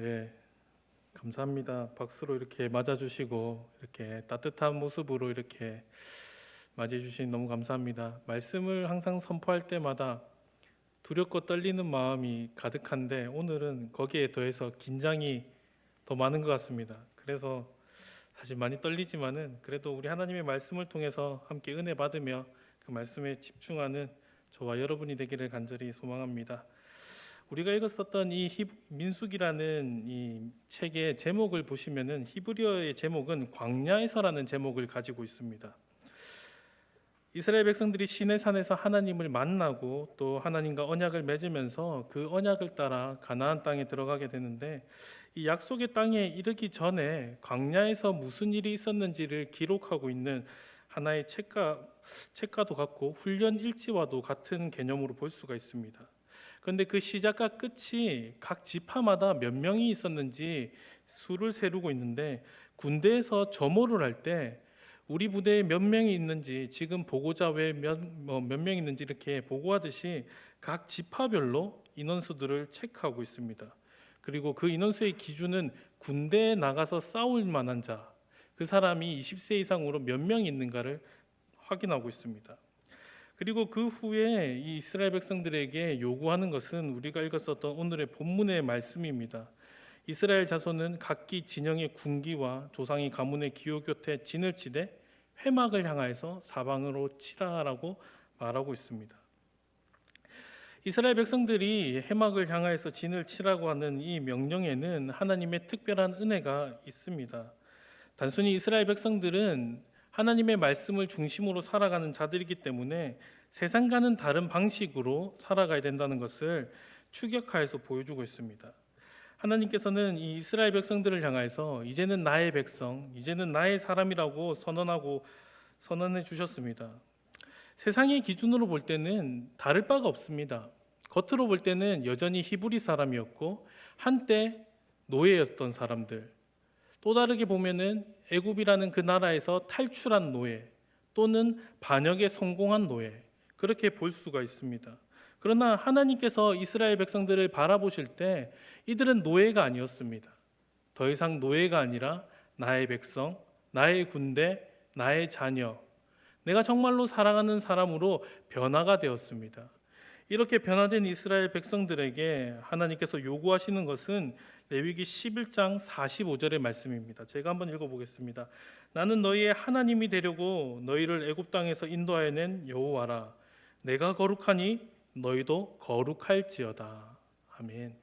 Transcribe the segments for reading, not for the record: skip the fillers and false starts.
네, 감사합니다. 박수로 이렇게 맞아주시고 이렇게 따뜻한 모습으로 이렇게 맞이해 주시니 너무 감사합니다. 말씀을 항상 선포할 때마다 두렵고 떨리는 마음이 가득한데 오늘은 거기에 더해서 긴장이 더 많은 것 같습니다. 그래서 사실 많이 떨리지만은 그래도 우리 하나님의 말씀을 통해서 함께 은혜 받으며 그 말씀에 집중하는 저와 여러분이 되기를 간절히 소망합니다. 우리가 읽었었던 이 민수기라는 이 책의 제목을 보시면은 히브리어의 제목은 광야에서라는 제목을 가지고 있습니다. 이스라엘 백성들이 시내산에서 하나님을 만나고 또 하나님과 언약을 맺으면서 그 언약을 따라 가나안 땅에 들어가게 되는데, 이 약속의 땅에 이르기 전에 광야에서 무슨 일이 있었는지를 기록하고 있는 하나의 책과도 같고 훈련 일지와도 같은 개념으로 볼 수가 있습니다. 그런데 그 시작과 끝이 각 지파마다 몇 명이 있었는지 수를 세우고 있는데, 군대에서 점호를 할 때 우리 부대에 몇 명이 있는지, 지금 보고자 외에 몇 명이 있는지 이렇게 보고하듯이 각 지파별로 인원수들을 체크하고 있습니다. 그리고 그 인원수의 기준은 군대에 나가서 싸울 만한 자, 그 사람이 20세 이상으로 몇 명이 있는가를 확인하고 있습니다. 그리고 그 후에 이 이스라엘 백성들에게 요구하는 것은 우리가 읽었었던 오늘의 본문의 말씀입니다. 이스라엘 자손은 각기 진영의 군기와 조상의 가문의 기호 곁에 진을 치되 회막을 향하여서 사방으로 치라라고 말하고 있습니다. 이스라엘 백성들이 회막을 향하여서 진을 치라고 하는 이 명령에는 하나님의 특별한 은혜가 있습니다. 단순히 이스라엘 백성들은 하나님의 말씀을 중심으로 살아가는 자들이기 때문에 세상과는 다른 방식으로 살아가야 된다는 것을 추격하여서 보여주고 있습니다. 하나님께서는 이 이스라엘 백성들을 향해서 이제는 나의 백성, 이제는 나의 사람이라고 선언해 주셨습니다. 세상의 기준으로 볼 때는 다를 바가 없습니다. 겉으로 볼 때는 여전히 히브리 사람이었고 한때 노예였던 사람들, 또 다르게 보면은 애굽이라는 그 나라에서 탈출한 노예 또는 반역에 성공한 노예, 그렇게 볼 수가 있습니다. 그러나 하나님께서 이스라엘 백성들을 바라보실 때 이들은 노예가 아니었습니다. 더 이상 노예가 아니라 나의 백성, 나의 군대, 나의 자녀, 내가 정말로 사랑하는 사람으로 변화가 되었습니다. 이렇게 변화된 이스라엘 백성들에게 하나님께서 요구하시는 것은 레위기 11장 45절의 말씀입니다. 제가 한번 읽어보겠습니다. 나는 너희의 하나님이 되려고 너희를 애굽 땅에서 인도하여 낸 여호와라. 내가 거룩하니 너희도 거룩할지어다. 아멘.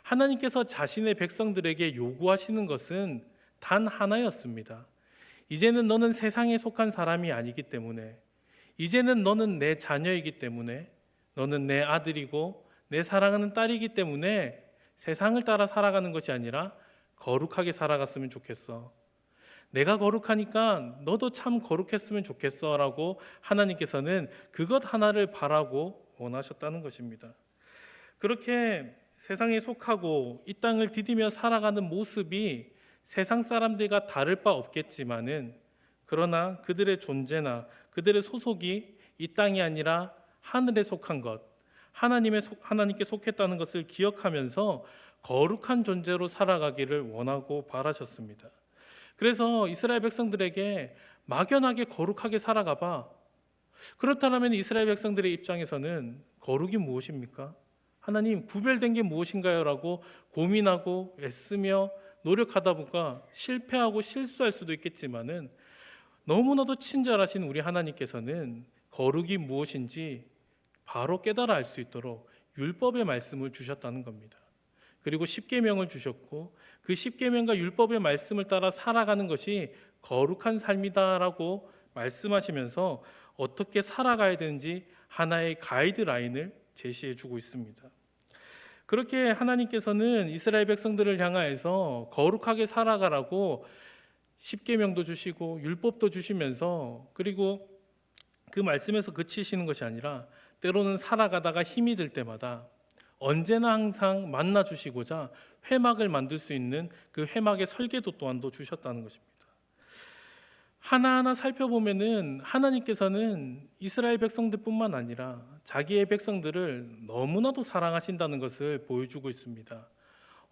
하나님께서 자신의 백성들에게 요구하시는 것은 단 하나였습니다. 이제는 너는 세상에 속한 사람이 아니기 때문에, 이제는 너는 내 자녀이기 때문에, 너는 내 아들이고 내 사랑하는 딸이기 때문에 세상을 따라 살아가는 것이 아니라 거룩하게 살아갔으면 좋겠어. 내가 거룩하니까 너도 참 거룩했으면 좋겠어 라고 하나님께서는 그것 하나를 바라고 원하셨다는 것입니다. 그렇게 세상에 속하고 이 땅을 디디며 살아가는 모습이 세상 사람들과 다를 바 없겠지만은, 그러나 그들의 존재나 그들의 소속이 이 땅이 아니라 하늘에 속한 것, 하나님께 속했다는 것을 기억하면서 거룩한 존재로 살아가기를 원하고 바라셨습니다. 그래서 이스라엘 백성들에게 막연하게 거룩하게 살아가봐. 그렇다면 이스라엘 백성들의 입장에서는 거룩이 무엇입니까? 하나님, 구별된 게 무엇인가요? 라고 고민하고 애쓰며 노력하다 보니까 실패하고 실수할 수도 있겠지만은, 너무나도 친절하신 우리 하나님께서는 거룩이 무엇인지 바로 깨달아 알 수 있도록 율법의 말씀을 주셨다는 겁니다. 그리고 십계명을 주셨고, 그 십계명과 율법의 말씀을 따라 살아가는 것이 거룩한 삶이다라고 말씀하시면서 어떻게 살아가야 되는지 하나의 가이드라인을 제시해 주고 있습니다. 그렇게 하나님께서는 이스라엘 백성들을 향하여서 거룩하게 살아가라고 십계명도 주시고 율법도 주시면서, 그리고 그 말씀에서 그치시는 것이 아니라 때로는 살아가다가 힘이 들 때마다 언제나 항상 만나 주시고자 회막을 만들 수 있는 그 회막의 설계도 또한도 주셨다는 것입니다. 하나하나 살펴보면은 하나님께서는 이스라엘 백성들뿐만 아니라 자기의 백성들을 너무나도 사랑하신다는 것을 보여주고 있습니다.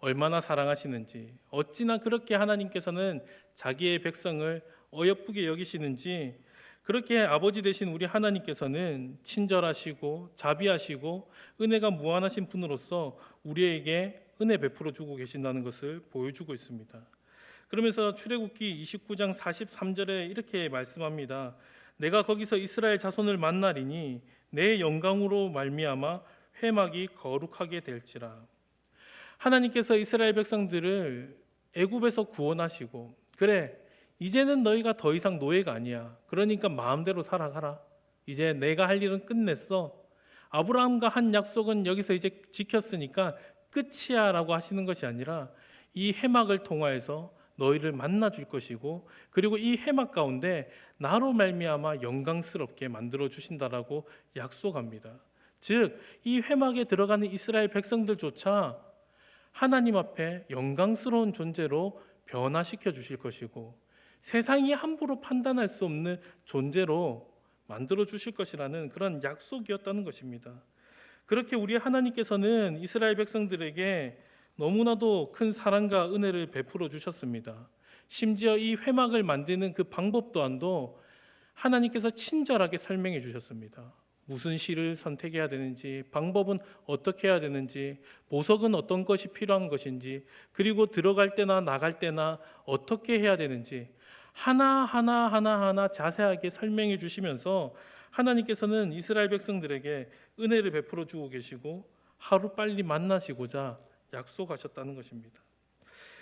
얼마나 사랑하시는지, 어찌나 그렇게 하나님께서는 자기의 백성을 어여쁘게 여기시는지, 그렇게 아버지 되신 우리 하나님께서는 친절하시고 자비하시고 은혜가 무한하신 분으로서 우리에게 은혜 베풀어 주고 계신다는 것을 보여주고 있습니다. 그러면서 출애굽기 29장 43절에 이렇게 말씀합니다. 내가 거기서 이스라엘 자손을 만나리니 내 영광으로 말미암아 회막이 거룩하게 될지라. 하나님께서 이스라엘 백성들을 애굽에서 구원하시고, 그래 이제는 너희가 더 이상 노예가 아니야, 그러니까 마음대로 살아가라, 이제 내가 할 일은 끝냈어, 아브라함과 한 약속은 여기서 이제 지켰으니까 끝이야 라고 하시는 것이 아니라 이 회막을 통하여서 너희를 만나 줄 것이고, 그리고 이 회막 가운데 나로 말미암아 영광스럽게 만들어 주신다라고 약속합니다. 즉 이 회막에 들어가는 이스라엘 백성들조차 하나님 앞에 영광스러운 존재로 변화시켜 주실 것이고, 세상이 함부로 판단할 수 없는 존재로 만들어 주실 것이라는 그런 약속이었다는 것입니다. 그렇게 우리 하나님께서는 이스라엘 백성들에게 너무나도 큰 사랑과 은혜를 베풀어 주셨습니다. 심지어 이 회막을 만드는 그 방법 또한도 하나님께서 친절하게 설명해 주셨습니다. 무슨 실을 선택해야 되는지, 방법은 어떻게 해야 되는지, 보석은 어떤 것이 필요한 것인지, 그리고 들어갈 때나 나갈 때나 어떻게 해야 되는지 하나하나 자세하게 설명해 주시면서 하나님께서는 이스라엘 백성들에게 은혜를 베풀어 주고 계시고 하루 빨리 만나시고자 약속하셨다는 것입니다.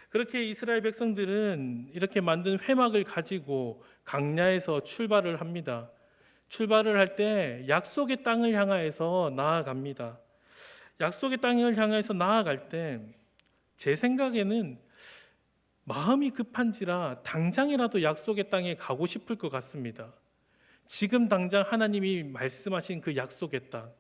그렇게 이스라엘 백성들은 이렇게 만든 회막을 가지고 광야에서 출발을 합니다. 출발을 할 때 약속의 땅을 향하여서 나아갑니다. 약속의 땅을 향해서 나아갈 때 제 생각에는 마음이 급한지라 당장이라도 약속의 땅에 가고 싶을 것 같습니다. 지금 당장 하나님이 말씀하신 그 약속의 땅,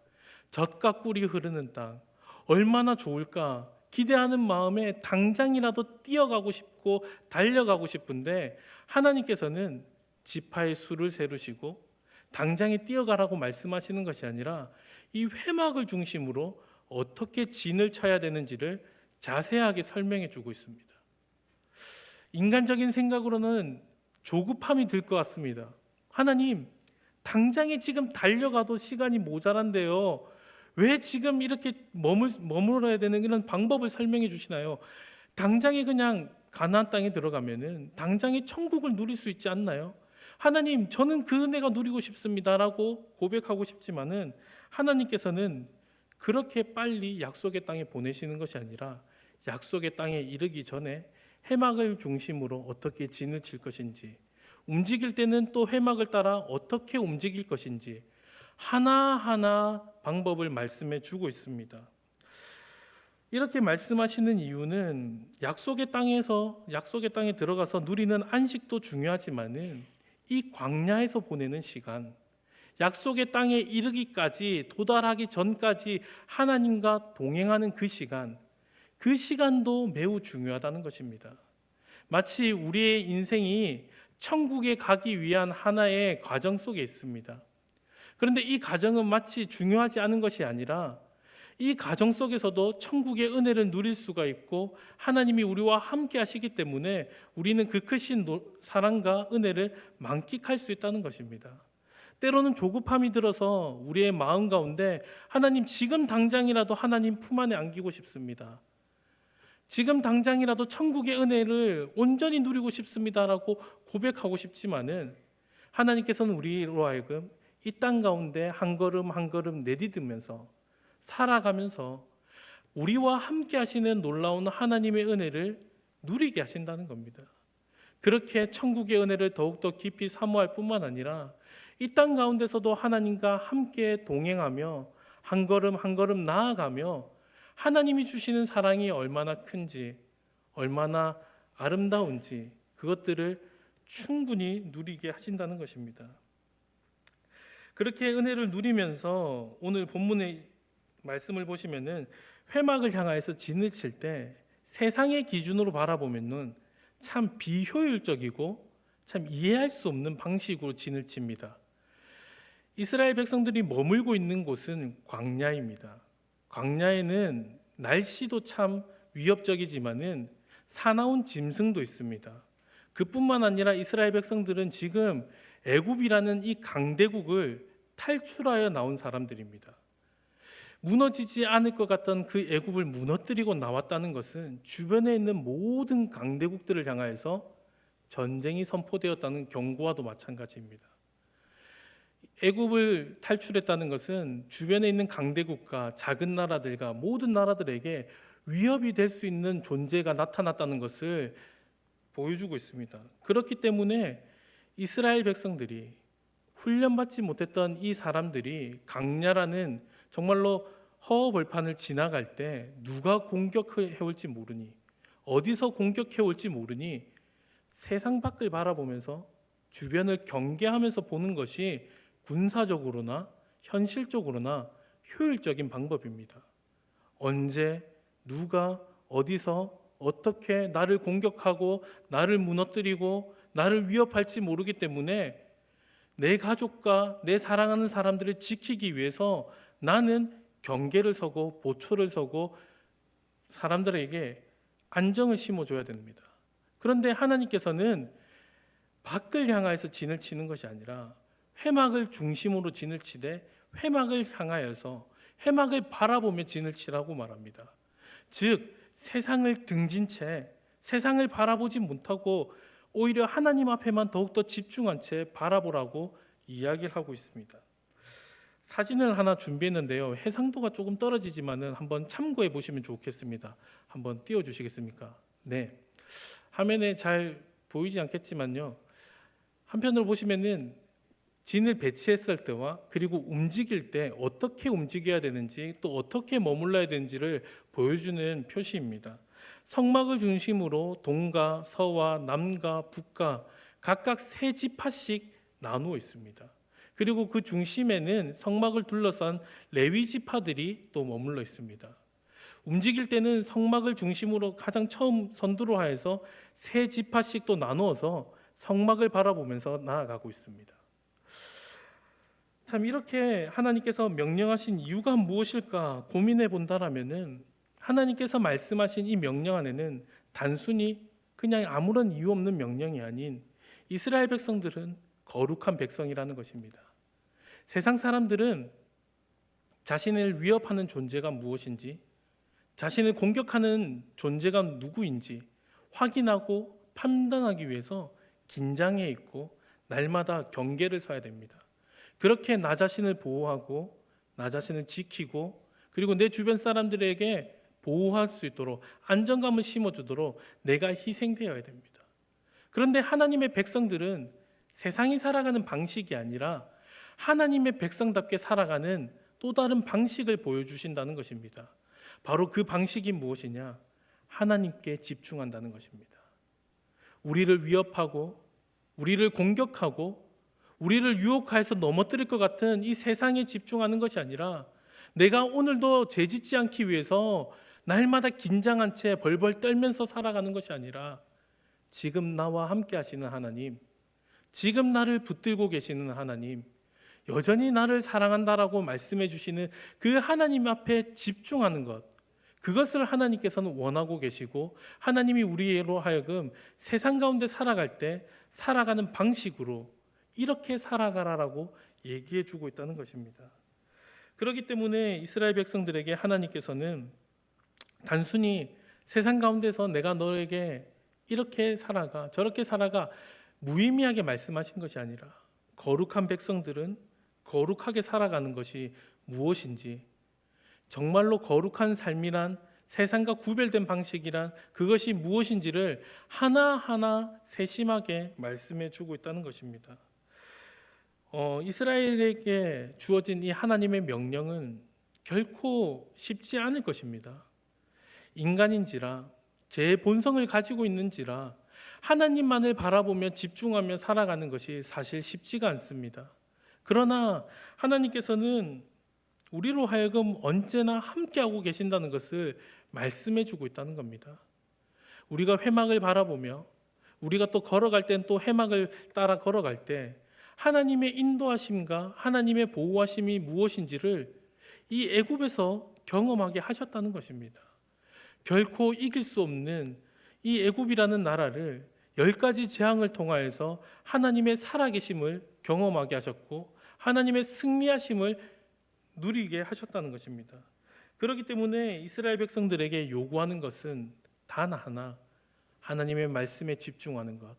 젖과 꿀이 흐르는 땅, 얼마나 좋을까 기대하는 마음에 당장이라도 뛰어가고 싶고 달려가고 싶은데, 하나님께서는 지파의 수를 세우시고 당장에 뛰어가라고 말씀하시는 것이 아니라 이 회막을 중심으로 어떻게 진을 쳐야 되는지를 자세하게 설명해 주고 있습니다. 인간적인 생각으로는 조급함이 들 것 같습니다. 하나님, 당장에 지금 달려가도 시간이 모자란데요, 왜 지금 이렇게 머물러야 되는 이런 방법을 설명해 주시나요? 당장에 그냥 가나안 땅에 들어가면은 당장에 천국을 누릴 수 있지 않나요? 하나님, 저는 그 은혜가 누리고 싶습니다라고 고백하고 싶지만은 하나님께서는 그렇게 빨리 약속의 땅에 보내시는 것이 아니라 약속의 땅에 이르기 전에 회막을 중심으로 어떻게 진을 칠 것인지, 움직일 때는 또 회막을 따라 어떻게 움직일 것인지 하나하나 방법을 말씀해 주고 있습니다. 이렇게 말씀하시는 이유는 약속의 땅에 들어가서 누리는 안식도 중요하지만은 이 광야에서 보내는 시간, 약속의 땅에 이르기까지, 도달하기 전까지 하나님과 동행하는 그 시간도 매우 중요하다는 것입니다. 마치 우리의 인생이 천국에 가기 위한 하나의 과정 속에 있습니다. 그런데 이 과정은 마치 중요하지 않은 것이 아니라 이 과정 속에서도 천국의 은혜를 누릴 수가 있고 하나님이 우리와 함께 하시기 때문에 우리는 그 크신 사랑과 은혜를 만끽할 수 있다는 것입니다. 때로는 조급함이 들어서 우리의 마음 가운데 하나님, 지금 당장이라도 하나님 품 안에 안기고 싶습니다, 지금 당장이라도 천국의 은혜를 온전히 누리고 싶습니다라고 고백하고 싶지만은 하나님께서는 우리로 하여금 이 땅 가운데 한 걸음 한 걸음 내디디면서 살아가면서 우리와 함께 하시는 놀라운 하나님의 은혜를 누리게 하신다는 겁니다. 그렇게 천국의 은혜를 더욱더 깊이 사모할 뿐만 아니라 이 땅 가운데서도 하나님과 함께 동행하며 한 걸음 한 걸음 나아가며 하나님이 주시는 사랑이 얼마나 큰지, 얼마나 아름다운지 그것들을 충분히 누리게 하신다는 것입니다. 그렇게 은혜를 누리면서 오늘 본문의 말씀을 보시면은 회막을 향하여서 진을 칠 때 세상의 기준으로 바라보면은 참 비효율적이고 참 이해할 수 없는 방식으로 진을 칩니다. 이스라엘 백성들이 머물고 있는 곳은 광야입니다. 광야에는 날씨도 참 위협적이지만은 사나운 짐승도 있습니다. 그뿐만 아니라 이스라엘 백성들은 지금 애굽이라는 이 강대국을 탈출하여 나온 사람들입니다. 무너지지 않을 것 같던 그 애굽을 무너뜨리고 나왔다는 것은 주변에 있는 모든 강대국들을 향하여서 전쟁이 선포되었다는 경고와도 마찬가지입니다. 애굽을 탈출했다는 것은 주변에 있는 강대국과 작은 나라들과 모든 나라들에게 위협이 될 수 있는 존재가 나타났다는 것을 보여주고 있습니다. 그렇기 때문에 이스라엘 백성들이 훈련받지 못했던 이 사람들이 강야라는 정말로 허허벌판을 지나갈 때 누가 공격해 올지 모르니, 어디서 공격해 올지 모르니 세상 밖을 바라보면서 주변을 경계하면서 보는 것이 군사적으로나 현실적으로나 효율적인 방법입니다. 언제 누가 어디서 어떻게 나를 공격하고 나를 무너뜨리고 나를 위협할지 모르기 때문에 내 가족과 내 사랑하는 사람들을 지키기 위해서 나는 경계를 서고 보초를 서고 사람들에게 안정을 심어줘야 됩니다. 그런데 하나님께서는 밖을 향하여서 진을 치는 것이 아니라 회막을 중심으로 진을 치되 회막을 향하여서 회막을 바라보며 진을 치라고 말합니다. 즉 세상을 등진 채 세상을 바라보지 못하고 오히려 하나님 앞에만 더욱더 집중한 채 바라보라고 이야기를 하고 있습니다. 사진을 하나 준비했는데요. 해상도가 조금 떨어지지만은 한번 참고해 보시면 좋겠습니다. 한번 띄워 주시겠습니까? 네. 화면에 잘 보이지 않겠지만요. 한편으로 보시면은 진을 배치했을 때와 그리고 움직일 때 어떻게 움직여야 되는지 또 어떻게 머물러야 되는지를 보여주는 표시입니다. 성막을 중심으로 동과 서와 남과 북과 각각 세 지파씩 나누어 있습니다. 그리고 그 중심에는 성막을 둘러싼 레위 지파들이 또 머물러 있습니다. 움직일 때는 성막을 중심으로 가장 처음 선두로 하여서 세 지파씩 또 나누어서 성막을 바라보면서 나아가고 있습니다. 참 이렇게 하나님께서 명령하신 이유가 무엇일까 고민해 본다라면은 하나님께서 말씀하신 이 명령 안에는 단순히 그냥 아무런 이유 없는 명령이 아닌 이스라엘 백성들은 거룩한 백성이라는 것입니다. 세상 사람들은 자신을 위협하는 존재가 무엇인지, 자신을 공격하는 존재가 누구인지 확인하고 판단하기 위해서 긴장해 있고 날마다 경계를 서야 됩니다. 그렇게 나 자신을 보호하고 나 자신을 지키고 그리고 내 주변 사람들에게 보호할 수 있도록 안정감을 심어주도록 내가 희생되어야 됩니다. 그런데 하나님의 백성들은 세상이 살아가는 방식이 아니라 하나님의 백성답게 살아가는 또 다른 방식을 보여주신다는 것입니다. 바로 그 방식이 무엇이냐? 하나님께 집중한다는 것입니다. 우리를 위협하고 우리를 공격하고 우리를 유혹해서 넘어뜨릴 것 같은 이 세상에 집중하는 것이 아니라 내가 오늘도 죄짓지 않기 위해서 날마다 긴장한 채 벌벌 떨면서 살아가는 것이 아니라 지금 나와 함께 하시는 하나님, 지금 나를 붙들고 계시는 하나님, 여전히 나를 사랑한다라고 말씀해 주시는 그 하나님 앞에 집중하는 것, 그것을 하나님께서는 원하고 계시고 하나님이 우리로 하여금 세상 가운데 살아갈 때 살아가는 방식으로 이렇게 살아가라라고 얘기해 주고 있다는 것입니다. 그렇기 때문에 이스라엘 백성들에게 하나님께서는 단순히 세상 가운데서 내가 너에게 이렇게 살아가 저렇게 살아가 무의미하게 말씀하신 것이 아니라 거룩한 백성들은 거룩하게 살아가는 것이 무엇인지, 정말로 거룩한 삶이란 세상과 구별된 방식이란 그것이 무엇인지를 하나하나 세심하게 말씀해 주고 있다는 것입니다. 이스라엘에게 주어진 이 하나님의 명령은 결코 쉽지 않을 것입니다. 인간인지라 제 본성을 가지고 있는지라 하나님만을 바라보며 집중하며 살아가는 것이 사실 쉽지가 않습니다. 그러나 하나님께서는 우리로 하여금 언제나 함께하고 계신다는 것을 말씀해 주고 있다는 겁니다. 우리가 회막을 바라보며 우리가 또 걸어갈 땐 또 회막을 따라 걸어갈 때 하나님의 인도하심과 하나님의 보호하심이 무엇인지를 이 애굽에서 경험하게 하셨다는 것입니다. 결코 이길 수 없는 이 애굽이라는 나라를 10가지 재앙을 통하여서 하나님의 살아계심을 경험하게 하셨고 하나님의 승리하심을 누리게 하셨다는 것입니다. 그렇기 때문에 이스라엘 백성들에게 요구하는 것은 단 하나, 하나님의 말씀에 집중하는 것,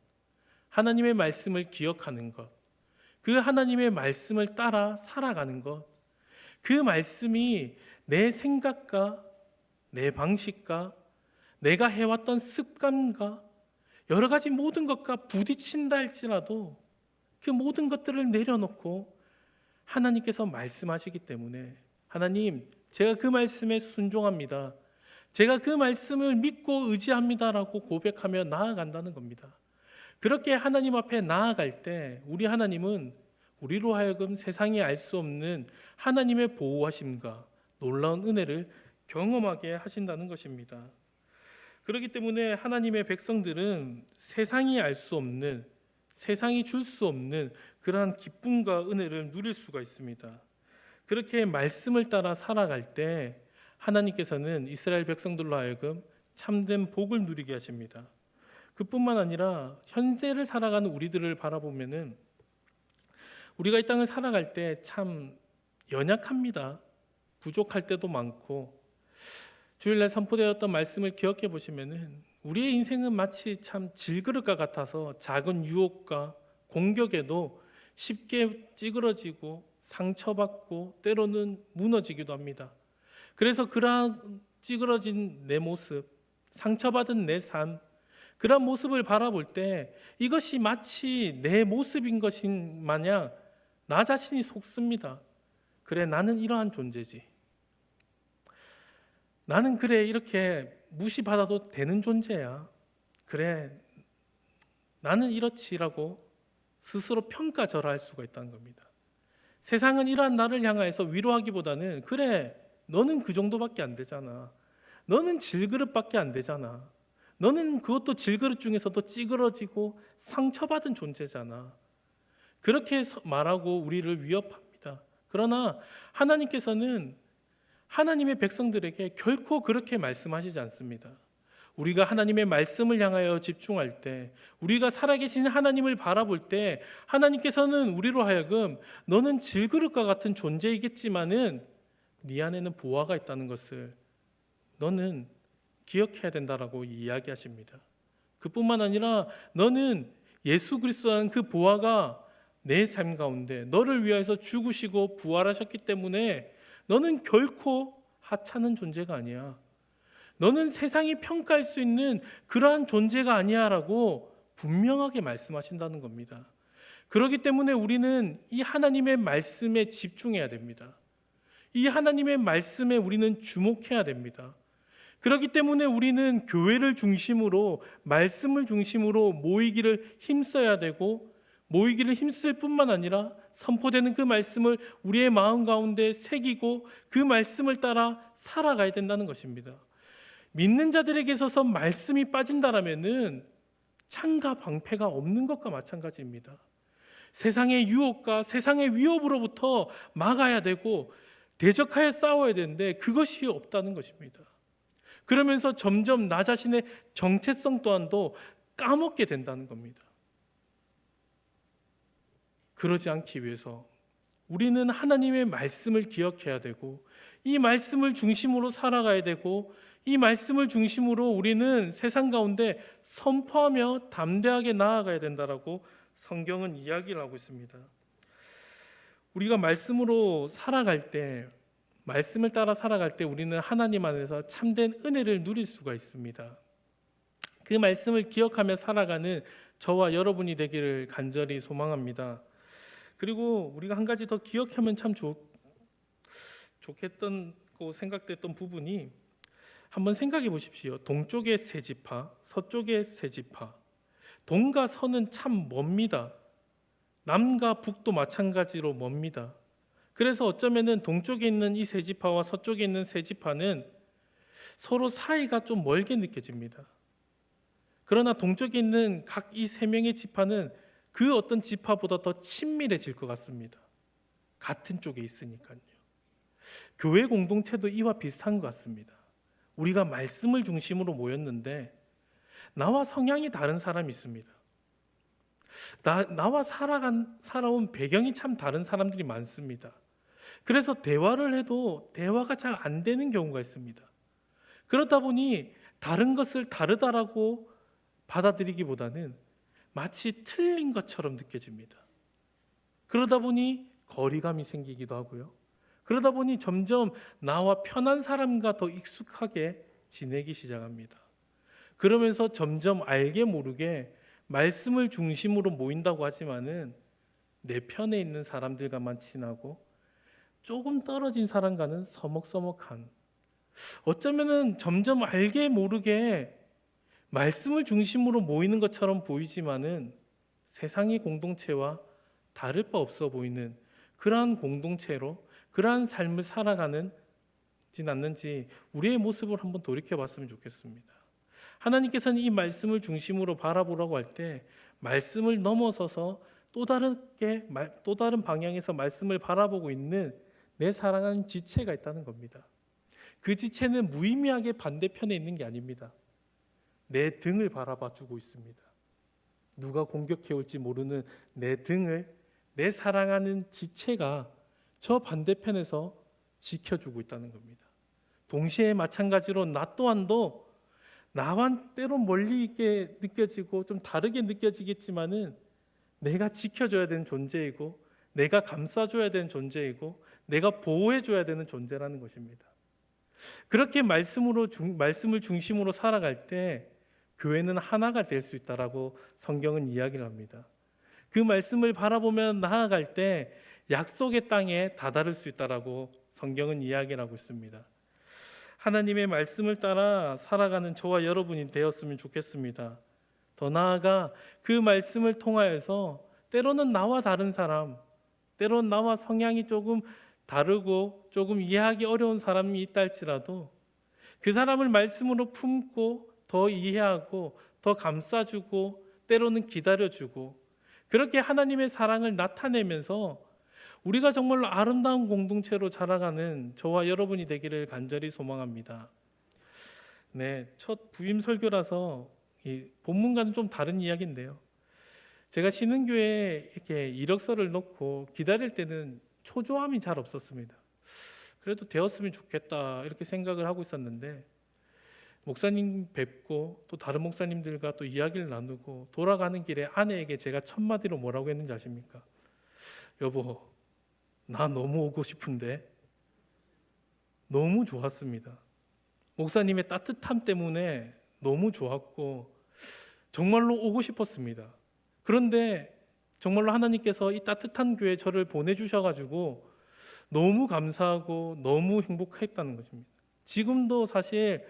하나님의 말씀을 기억하는 것, 그 하나님의 말씀을 따라 살아가는 것, 그 말씀이 내 생각과 내 방식과 내가 해왔던 습관과 여러 가지 모든 것과 부딪힌다 할지라도 그 모든 것들을 내려놓고 하나님께서 말씀하시기 때문에 하나님, 제가 그 말씀에 순종합니다. 제가 그 말씀을 믿고 의지합니다라고 고백하며 나아간다는 겁니다. 그렇게 하나님 앞에 나아갈 때 우리 하나님은 우리로 하여금 세상이 알 수 없는 하나님의 보호하심과 놀라운 은혜를 경험하게 하신다는 것입니다. 그렇기 때문에 하나님의 백성들은 세상이 알 수 없는, 세상이 줄 수 없는 그러한 기쁨과 은혜를 누릴 수가 있습니다. 그렇게 말씀을 따라 살아갈 때 하나님께서는 이스라엘 백성들로 하여금 참된 복을 누리게 하십니다. 그뿐만 아니라 현재를 살아가는 우리들을 바라보면은 우리가 이 땅을 살아갈 때 참 연약합니다. 부족할 때도 많고, 주일날 선포되었던 말씀을 기억해 보시면은 우리의 인생은 마치 참 질그릇과 같아서 작은 유혹과 공격에도 쉽게 찌그러지고 상처받고 때로는 무너지기도 합니다. 그래서 그러한 찌그러진 내 모습, 상처받은 내 삶, 그런 모습을 바라볼 때 이것이 마치 내 모습인 것인 마냥 나 자신이 속습니다. 그래, 나는 이러한 존재지. 나는 그래, 이렇게 무시받아도 되는 존재야. 그래, 나는 이렇지라고 스스로 평가절하할 수가 있다는 겁니다. 세상은 이러한 나를 향해서 위로하기보다는 그래, 너는 그 정도밖에 안 되잖아. 너는 질그릇밖에 안 되잖아. 너는 그것도 질그릇 중에서도 찌그러지고 상처받은 존재잖아. 그렇게 말하고 우리를 위협합니다. 그러나 하나님께서는 하나님의 백성들에게 결코 그렇게 말씀하시지 않습니다. 우리가 하나님의 말씀을 향하여 집중할 때, 우리가 살아계신 하나님을 바라볼 때 하나님께서는 우리로 하여금 너는 질그릇과 같은 존재이겠지만은 네 안에는 보화가 있다는 것을 너는 기억해야 된다라고 이야기하십니다. 그뿐만 아니라 너는 예수 그리스도라는 그 보화가 내 삶 가운데 너를 위하여서 죽으시고 부활하셨기 때문에 너는 결코 하찮은 존재가 아니야. 너는 세상이 평가할 수 있는 그러한 존재가 아니야라고 분명하게 말씀하신다는 겁니다. 그렇기 때문에 우리는 이 하나님의 말씀에 집중해야 됩니다. 이 하나님의 말씀에 우리는 주목해야 됩니다. 그렇기 때문에 우리는 교회를 중심으로, 말씀을 중심으로 모이기를 힘써야 되고, 모이기를 힘쓸 뿐만 아니라 선포되는 그 말씀을 우리의 마음 가운데 새기고 그 말씀을 따라 살아가야 된다는 것입니다. 믿는 자들에게 있어서 말씀이 빠진다라면은 창과 방패가 없는 것과 마찬가지입니다. 세상의 유혹과 세상의 위협으로부터 막아야 되고 대적하여 싸워야 되는데 그것이 없다는 것입니다. 그러면서 점점 나 자신의 정체성 또한도 까먹게 된다는 겁니다. 그러지 않기 위해서 우리는 하나님의 말씀을 기억해야 되고 이 말씀을 중심으로 살아가야 되고 이 말씀을 중심으로 우리는 세상 가운데 선포하며 담대하게 나아가야 된다라고 성경은 이야기를 하고 있습니다. 우리가 말씀으로 살아갈 때, 말씀을 따라 살아갈 때 우리는 하나님 안에서 참된 은혜를 누릴 수가 있습니다. 그 말씀을 기억하며 살아가는 저와 여러분이 되기를 간절히 소망합니다. 그리고 우리가 한 가지 더 기억하면 참 좋겠다고 생각됐던 부분이, 한번 생각해 보십시오. 동쪽의 세 지파, 서쪽의 세 지파. 동과 서는 참 멉니다. 남과 북도 마찬가지로 멉니다. 그래서 어쩌면은 동쪽에 있는 이 세 지파와 서쪽에 있는 세 지파는 서로 사이가 좀 멀게 느껴집니다. 그러나 동쪽에 있는 각 이 세 명의 지파는 그 어떤 지파보다 더 친밀해질 것 같습니다. 같은 쪽에 있으니까요. 교회 공동체도 이와 비슷한 것 같습니다. 우리가 말씀을 중심으로 모였는데 나와 성향이 다른 사람이 있습니다. 나와 살아온 배경이 참 다른 사람들이 많습니다. 그래서 대화를 해도 대화가 잘 안 되는 경우가 있습니다. 그러다 보니 다른 것을 다르다라고 받아들이기보다는 마치 틀린 것처럼 느껴집니다. 그러다 보니 거리감이 생기기도 하고요. 그러다 보니 점점 나와 편한 사람과 더 익숙하게 지내기 시작합니다. 그러면서 점점 알게 모르게 말씀을 중심으로 모인다고 하지만은 내 편에 있는 사람들과만 친하고 조금 떨어진 사람과는 서먹서먹한, 어쩌면은 점점 알게 모르게 말씀을 중심으로 모이는 것처럼 보이지만은 세상의 공동체와 다를 바 없어 보이는 그러한 공동체로 그러한 삶을 살아가는지 않는지 우리의 모습을 한번 돌이켜 봤으면 좋겠습니다. 하나님께서는 이 말씀을 중심으로 바라보라고 할 때 말씀을 넘어서서 또 다른 방향에서 말씀을 바라보고 있는 내 사랑하는 지체가 있다는 겁니다. 그 지체는 무의미하게 반대편에 있는 게 아닙니다. 내 등을 바라봐 주고 있습니다. 누가 공격해 올지 모르는 내 등을 내 사랑하는 지체가 저 반대편에서 지켜주고 있다는 겁니다. 동시에 마찬가지로 나 또한도 나와 때론 멀리 있게 느껴지고 좀 다르게 느껴지겠지만은 내가 지켜줘야 되는 존재이고 내가 감싸줘야 되는 존재이고 내가 보호해줘야 되는 존재라는 것입니다. 그렇게 말씀을 중심으로 살아갈 때 교회는 하나가 될 수 있다라고 성경은 이야기를 합니다. 그 말씀을 바라보면 나아갈 때 약속의 땅에 다다를 수 있다라고 성경은 이야기를 하고 있습니다. 하나님의 말씀을 따라 살아가는 저와 여러분이 되었으면 좋겠습니다. 더 나아가 그 말씀을 통하여서 때로는 나와 다른 사람, 때로는 나와 성향이 조금 다르고 조금 이해하기 어려운 사람이 있다 할지라도 그 사람을 말씀으로 품고 더 이해하고 더 감싸주고 때로는 기다려주고 그렇게 하나님의 사랑을 나타내면서 우리가 정말로 아름다운 공동체로 자라가는 저와 여러분이 되기를 간절히 소망합니다. 네, 첫 부임 설교라서 이 본문과는 좀 다른 이야기인데요. 제가 신흥교회에 이렇게 이력서를 넣고 기다릴 때는 초조함이 잘 없었습니다. 그래도 되었으면 좋겠다 이렇게 생각을 하고 있었는데 목사님 뵙고 또 다른 목사님들과 또 이야기를 나누고 돌아가는 길에 아내에게 제가 첫 마디로 뭐라고 했는지 아십니까? 여보, 나 너무 오고 싶은데. 너무 좋았습니다. 목사님의 따뜻함 때문에 너무 좋았고 정말로 오고 싶었습니다. 그런데 정말로 하나님께서 이 따뜻한 교회에 저를 보내주셔가지고 너무 감사하고 너무 행복했다는 것입니다. 지금도 사실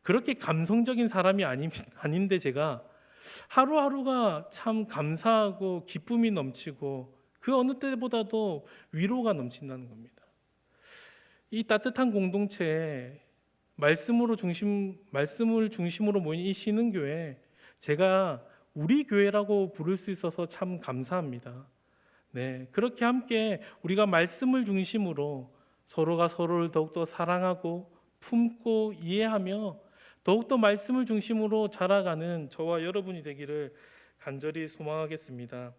그렇게 감성적인 사람이 아닌데 제가 하루하루가 참 감사하고 기쁨이 넘치고 그 어느 때보다도 위로가 넘친다는 겁니다. 이 따뜻한 공동체에 말씀을 중심으로 모인 이 신흥교회, 제가 우리 교회라고 부를 수 있어서 참 감사합니다. 네, 그렇게 함께 우리가 말씀을 중심으로 서로가 서로를 더욱더 사랑하고 품고 이해하며 더욱더 말씀을 중심으로 자라가는 저와 여러분이 되기를 간절히 소망하겠습니다.